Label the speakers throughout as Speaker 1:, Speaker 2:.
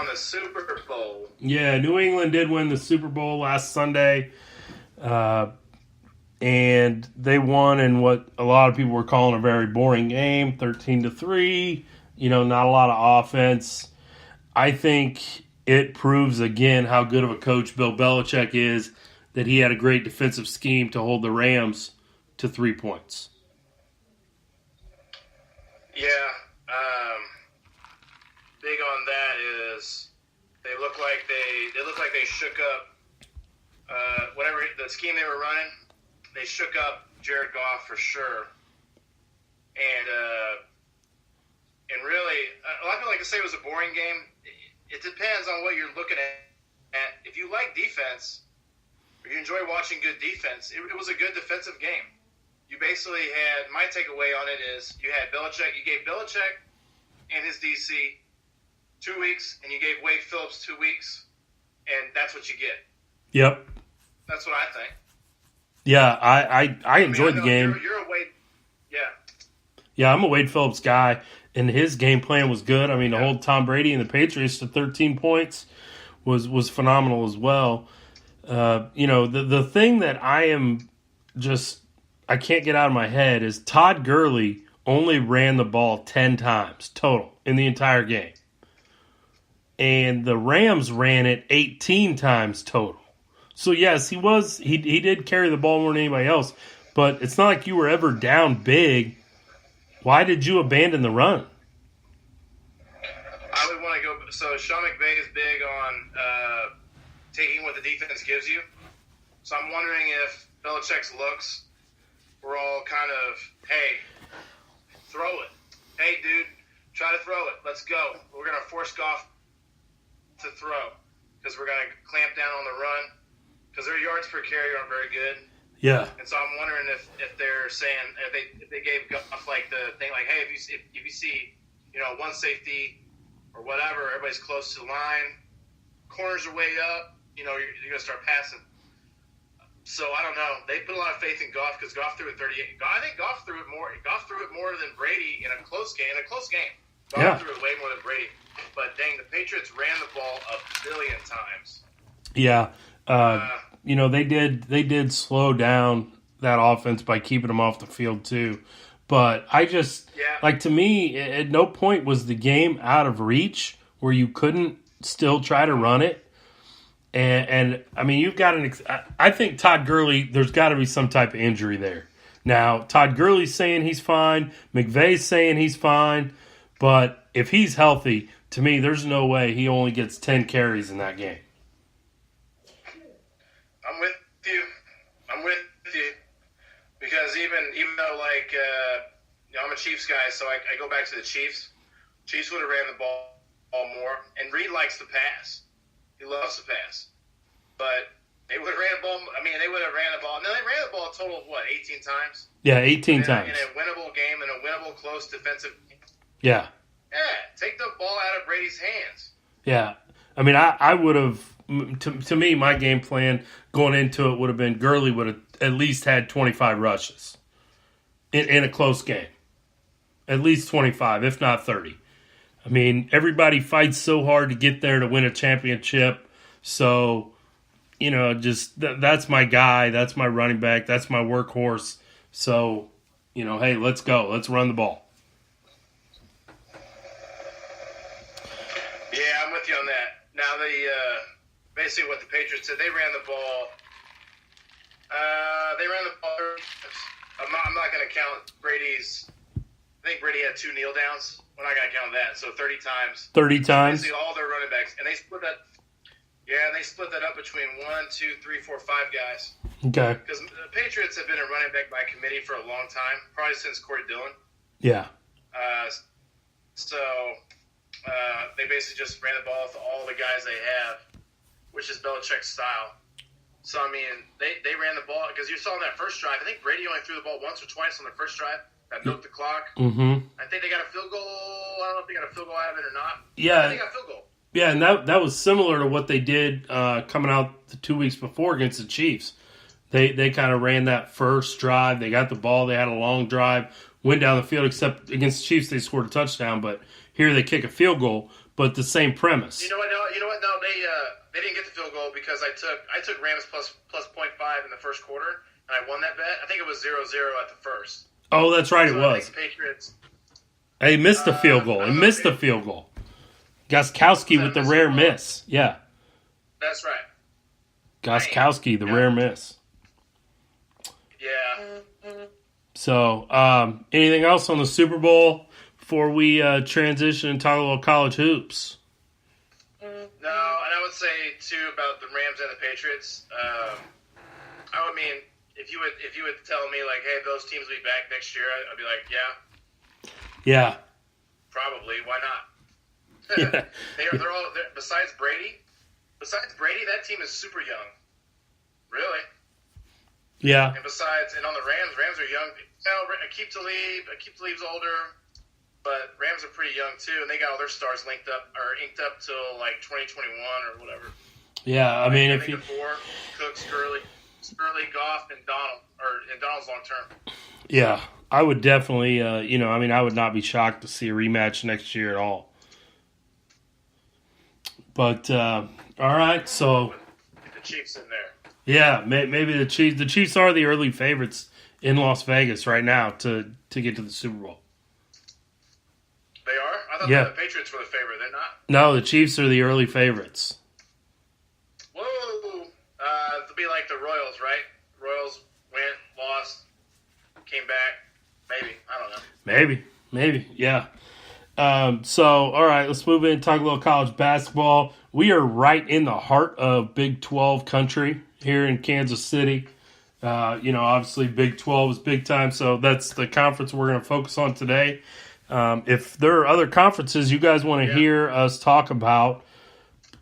Speaker 1: the Super Bowl.
Speaker 2: Yeah, New England did win the Super Bowl last Sunday, and they won in what a lot of people were calling a very boring game, 13-3. Not a lot of offense. I think it proves again how good of a coach Bill Belichick is, that he had a great defensive scheme to hold the Rams to 3 points.
Speaker 1: Yeah, big on that is they look like they shook up whatever the scheme they were running. They shook up Jared Goff for sure, and really a lot of people like to say it was a boring game. It depends on what you're looking at. If you like defense, or you enjoy watching good defense, it was a good defensive game. You basically had, my takeaway on it is, you had Belichick, you gave Belichick and his DC 2 weeks, and you gave Wade Phillips 2 weeks, and that's what you get.
Speaker 2: Yep.
Speaker 1: That's what I think.
Speaker 2: Yeah, I enjoyed the game.
Speaker 1: You're a Wade, yeah.
Speaker 2: Yeah, I'm a Wade Phillips guy, and his game plan was good. I mean, to hold Tom Brady and the Patriots to 13 points was phenomenal as well. The thing that I can't get out of my head is Todd Gurley only ran the ball 10 times total in the entire game. And the Rams ran it 18 times total. So yes, he did carry the ball more than anybody else, but it's not like you were ever down big. Why did you abandon the run?
Speaker 1: I would want to go. So Sean McVay is big on taking what the defense gives you. So I'm wondering if Belichick's looks were all kind of, hey, throw it. Hey, dude, try to throw it. Let's go. We're going to force Goff to throw because we're going to clamp down on the run because their yards per carry aren't very good.
Speaker 2: Yeah.
Speaker 1: And so I'm wondering if they're saying, if they gave Goff like the thing like, hey, if you see, one safety or whatever, everybody's close to the line, corners are way up, you're going to start passing. So I don't know. They put a lot of faith in Goff because Goff threw it 38. I think Goff threw it more. Goff threw it more than Brady in a close game. Goff threw it way more than Brady. But dang, the Patriots ran the ball a billion times.
Speaker 2: Yeah. They did slow down that offense by keeping them off the field too. But to me, at no point was the game out of reach where you couldn't still try to run it. And I mean, you've got I think Todd Gurley, there's got to be some type of injury there. Now, Todd Gurley's saying he's fine. McVay's saying he's fine. But if he's healthy, to me, there's no way he only gets 10 carries in that game.
Speaker 1: I'm with you. Because even though, I'm a Chiefs guy, so I go back to the Chiefs. Chiefs would have ran the ball more. And Reed likes to pass. He loves to pass. But they would have ran the ball. I mean, they would have ran the ball. No, they ran the ball a total of, 18 times?
Speaker 2: Yeah, 18 times.
Speaker 1: In a winnable game, in a winnable close defensive game.
Speaker 2: Yeah.
Speaker 1: Yeah, take the ball out of Brady's hands.
Speaker 2: Yeah. I mean, I would have, to me, my game plan going into it would have been Gurley would have at least had 25 rushes in a close game. At least 25, if not 30. I mean, everybody fights so hard to get there to win a championship. So, that's my guy. That's my running back. That's my workhorse. So, hey, let's go. Let's run the ball.
Speaker 1: Yeah, I'm with you on that. Now, basically what the Patriots did, they ran the ball. I'm not going to count Brady's. I think Brady had 2 kneel downs. We're not going to count that. So 30 times.
Speaker 2: 30 times?
Speaker 1: Basically all their running backs. And they split that. Yeah, and they split that up between 1, 2, 3, 4, 5 guys.
Speaker 2: Okay.
Speaker 1: Because the Patriots have been a running back by committee for a long time, probably since Corey Dillon.
Speaker 2: Yeah.
Speaker 1: They basically just ran the ball with all the guys they have, which is Belichick's style. So, I mean, they ran the ball because you saw in that first drive, I think Brady only threw the ball once or twice on the first drive. That milked the clock.
Speaker 2: Mm-hmm.
Speaker 1: I think they got a field goal. I don't know if they got a field goal out of it or not.
Speaker 2: Yeah.
Speaker 1: I think they got a field goal.
Speaker 2: Yeah, and that was similar to what they did coming out the 2 weeks before against the Chiefs. They kind of ran that first drive. They got the ball. They had a long drive, went down the field, except against the Chiefs they scored a touchdown. But here they kick a field goal. but the same premise.
Speaker 1: You know what? No, they didn't get the field goal because I took Rams plus 0.5 in the first quarter, and I won that bet. I think it was 0-0 at the first.
Speaker 2: Oh, that's right,
Speaker 1: So
Speaker 2: it
Speaker 1: I
Speaker 2: was.
Speaker 1: think the Patriots.
Speaker 2: He missed the field goal. He missed the field goal. Gostkowski with the rare miss. Yeah.
Speaker 1: That's right.
Speaker 2: Gostkowski, the rare miss.
Speaker 1: Yeah.
Speaker 2: So, anything else on the Super Bowl before we transition and talk a little college hoops?
Speaker 1: No, and I would say too about the Rams and the Patriots. I mean, if you would tell me like, hey, those teams will be back next year, I'd be like,
Speaker 2: Yeah.
Speaker 1: probably. Why not?
Speaker 2: Yeah.
Speaker 1: They're all besides Brady. Besides Brady, that team is super young. Really.
Speaker 2: Yeah.
Speaker 1: And on the Rams are young. Akeem Talib's older, but Rams are pretty young too, and they got all their stars inked up till like 2021 or whatever.
Speaker 2: Yeah, I mean,
Speaker 1: if you four, Cook, Gurley, Goff, and Donald's long term.
Speaker 2: Yeah, I would definitely, I would not be shocked to see a rematch next year at all. But all right, so
Speaker 1: Get the Chiefs in there.
Speaker 2: Yeah, maybe the Chiefs. The Chiefs are the early favorites in Las Vegas right now to get to the Super Bowl.
Speaker 1: They are? I thought the Patriots were the favorite. They're not?
Speaker 2: No, the Chiefs are the early favorites.
Speaker 1: Whoa. It'll be like the Royals, right? Royals went, lost, came back. Maybe. I don't know.
Speaker 2: Maybe, yeah. So, all right, let's move in and talk a little college basketball. We are right in the heart of Big 12 country here in Kansas City. Obviously Big 12 is big time, so that's the conference we're going to focus on today. If there are other conferences you guys want to hear us talk about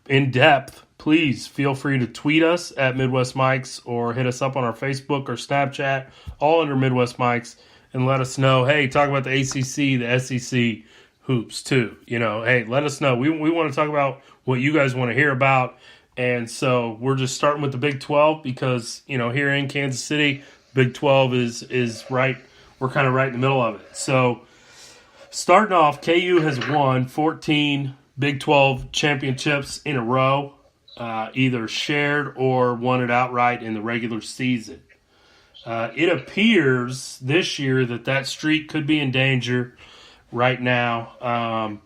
Speaker 2: in depth, please feel free to tweet us at Midwest Mikes or hit us up on our Facebook or Snapchat, all under Midwest Mikes, and let us know, hey, talk about the ACC, the SEC hoops too. Hey, let us know. We want to talk about what you guys want to hear about. And so we're just starting with the Big 12 because, here in Kansas City, Big 12 is right. We're kind of right in the middle of it. So starting off, KU has won 14 Big 12 championships in a row, either shared or won it outright in the regular season. It appears this year that streak could be in danger right now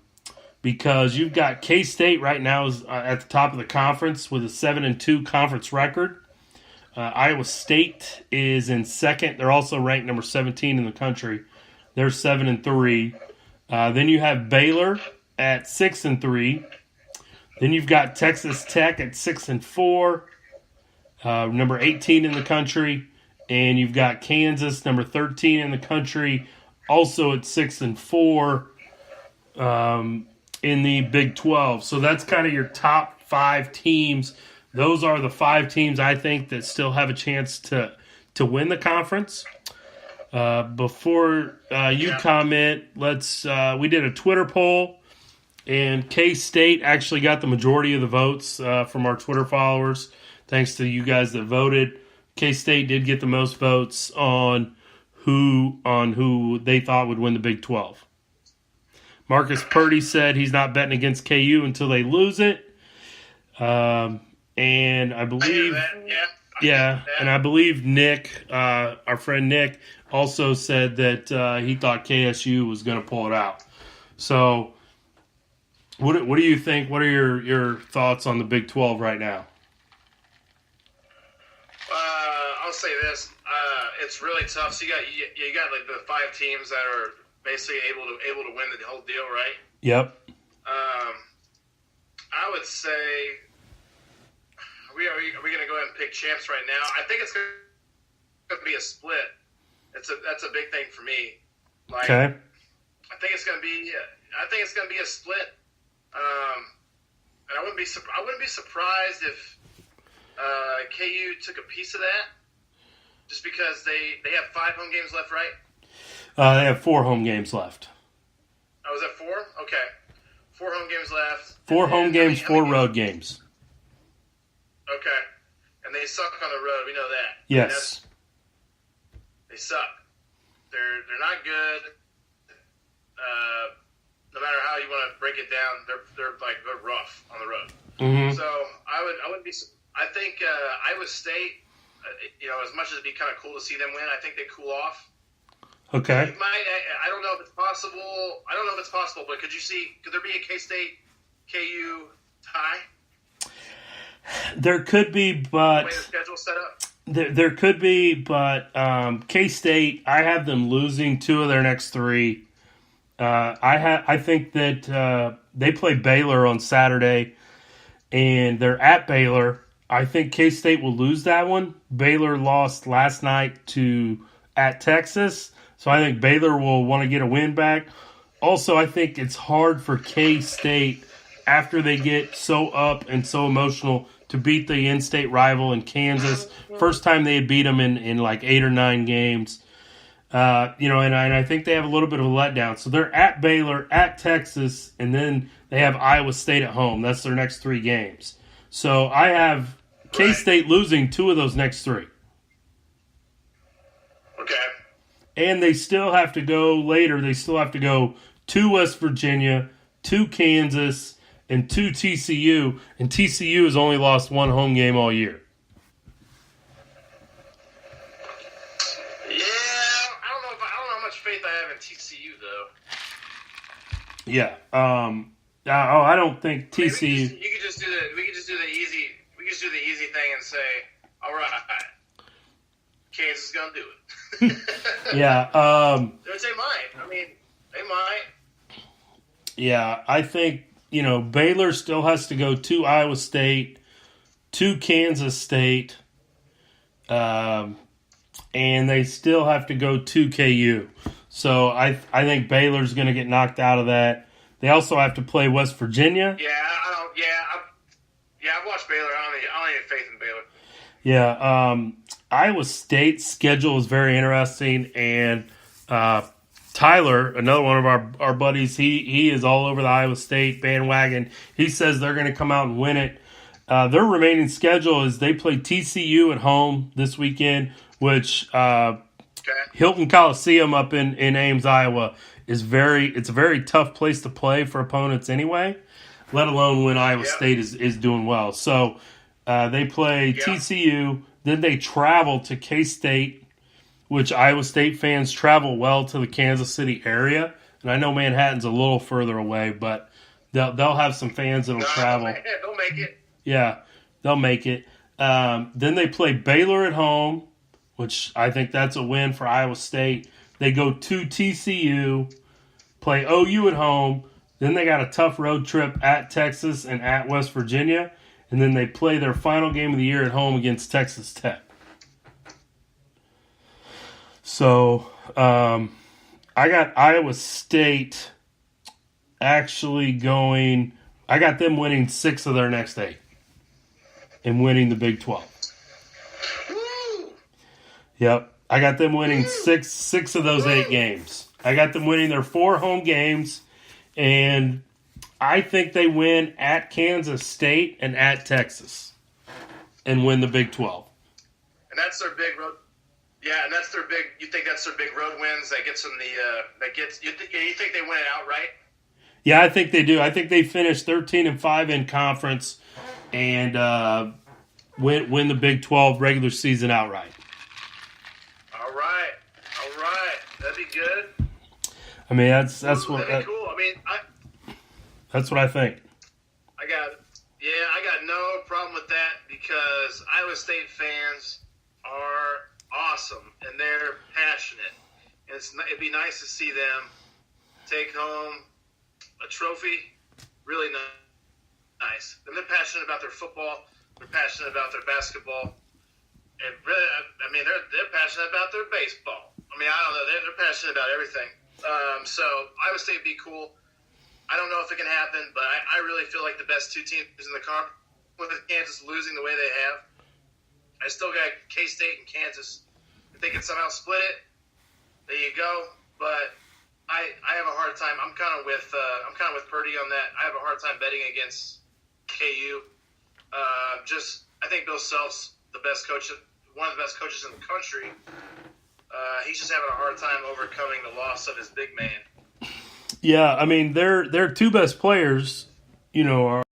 Speaker 2: because you've got K-State right now is at the top of the conference with a 7-2 conference record. Iowa State is in second. They're also ranked number 17 in the country. They're 7-3. Then you have Baylor at 6-3. Then you've got Texas Tech at 6-4, number 18 in the country, and you've got Kansas, number 13 in the country, also at 6-4 in the Big 12. So that's kind of your top 5 teams. Those are the 5 teams I think that still have a chance to win the conference. Before you comment, we did a Twitter poll, and K-State actually got the majority of the votes from our Twitter followers. Thanks to you guys that voted. K-State did get the most votes on who they thought would win the Big 12. Marcus Purdy said he's not betting against KU until they lose it. And I believe, and I believe Nick, our friend Nick, also said that he thought KSU was going to pull it out. So, what do you think? What are your thoughts on the Big 12 right now?
Speaker 1: I'll say this: it's really tough. So you got like the 5 teams that are basically able to win the whole deal, right?
Speaker 2: Yep.
Speaker 1: I would say, are we going to go ahead and pick champs right now? I think it's going to be a split. That's a big thing for me.
Speaker 2: Okay.
Speaker 1: I think it's going to be a split. And I wouldn't be surprised if KU took a piece of that, just because they have 5 home games left, right?
Speaker 2: They have 4 home games left.
Speaker 1: Oh, is that 4? Okay. 4 home games left.
Speaker 2: 4 home games, 4 road games.
Speaker 1: Okay. And they suck on the road. We know that.
Speaker 2: Yes.
Speaker 1: They suck. They're not good. no matter how you want to break it down, they're rough on the road.
Speaker 2: Mm-hmm.
Speaker 1: So I wouldn't be. I think Iowa State, as much as it'd be kind of cool to see them win, I think they cool off.
Speaker 2: Okay.
Speaker 1: I don't know if it's possible. But could there be a K-State KU tie?
Speaker 2: There could be, but
Speaker 1: the way the schedule's set up.
Speaker 2: There could be, but K-State, I have them losing 2 of their next 3. I think that they play Baylor on Saturday, and they're at Baylor. I think K-State will lose that one. Baylor lost last night at Texas, so I think Baylor will want to get a win back. Also, I think it's hard for K-State after they get so up and so emotional to beat the in-state rival in Kansas. First time they had beat them in like 8 or 9 games. And I think they have a little bit of a letdown. So they're at Baylor, at Texas, and then they have Iowa State at home. That's their next 3 games. So I have K-State losing 2 of those next 3.
Speaker 1: Okay.
Speaker 2: And they still have to go later. They still have to go to West Virginia, to Kansas, and to TCU. And TCU has only lost 1 home game all year.
Speaker 1: Yeah, I don't know how much faith I have in TCU though.
Speaker 2: Yeah. I don't think TCU.
Speaker 1: We could just do the easy thing and say, all right, Kansas is gonna do it.
Speaker 2: Yeah.
Speaker 1: They might. They might.
Speaker 2: Yeah, I think Baylor still has to go to Iowa State, to Kansas State, and they still have to go to KU. So I think Baylor's going to get knocked out of that. They also have to play West Virginia.
Speaker 1: I've watched Baylor. I don't have faith in Baylor.
Speaker 2: Yeah, Iowa State's schedule is very interesting, and Tyler, another one of our buddies, he is all over the Iowa State bandwagon. He says they're going to come out and win it. Their remaining schedule is they play TCU at home this weekend, which Hilton Coliseum up in Ames, Iowa, it's a very tough place to play for opponents anyway, let alone when Iowa State is doing well. So they play TCU, then they travel to K-State, which Iowa State fans travel well to the Kansas City area. And I know Manhattan's a little further away, but they'll have some fans that'll travel.
Speaker 1: They'll make it.
Speaker 2: Yeah, they'll make it. Then they play Baylor at home, which I think that's a win for Iowa State. They go to TCU, play OU at home. Then they got a tough road trip at Texas and at West Virginia. And then they play their final game of the year at home against Texas Tech. So I got Iowa State actually going. I got them winning 6 of their next 8 and winning the Big 12.
Speaker 1: Woo!
Speaker 2: Yep, I got them winning six of those 8 games. I got them winning their 4 home games, and I think they win at Kansas State and at Texas and win the Big 12.
Speaker 1: And that's their big road. Yeah, and that's their big. You think that's their big road wins? That gets them You think they win it outright?
Speaker 2: Yeah, I think they do. I think they finished 13-5 in conference and win the Big 12 regular season outright.
Speaker 1: All right, that'd be good.
Speaker 2: I mean, that's what.
Speaker 1: That'd be cool.
Speaker 2: That's what I think.
Speaker 1: I got no problem with that because Iowa State fans are awesome and they're passionate, and it'd be nice to see them take home a trophy. Really nice. And they're passionate about their football. They're passionate about their basketball, and really, they're passionate about their baseball. I don't know. They're passionate about everything. So Iowa State would be cool. I don't know if it can happen, but I really feel like the best 2 teams in the conference, with Kansas losing the way they have, I still got K-State and Kansas. If they can somehow split it, there you go. But I have a hard time. I'm kind of with Purdy on that. I have a hard time betting against KU. I think Bill Self's the best coach, one of the best coaches in the country. He's just having a hard time overcoming the loss of his big man.
Speaker 2: Yeah, I mean, their two best players, are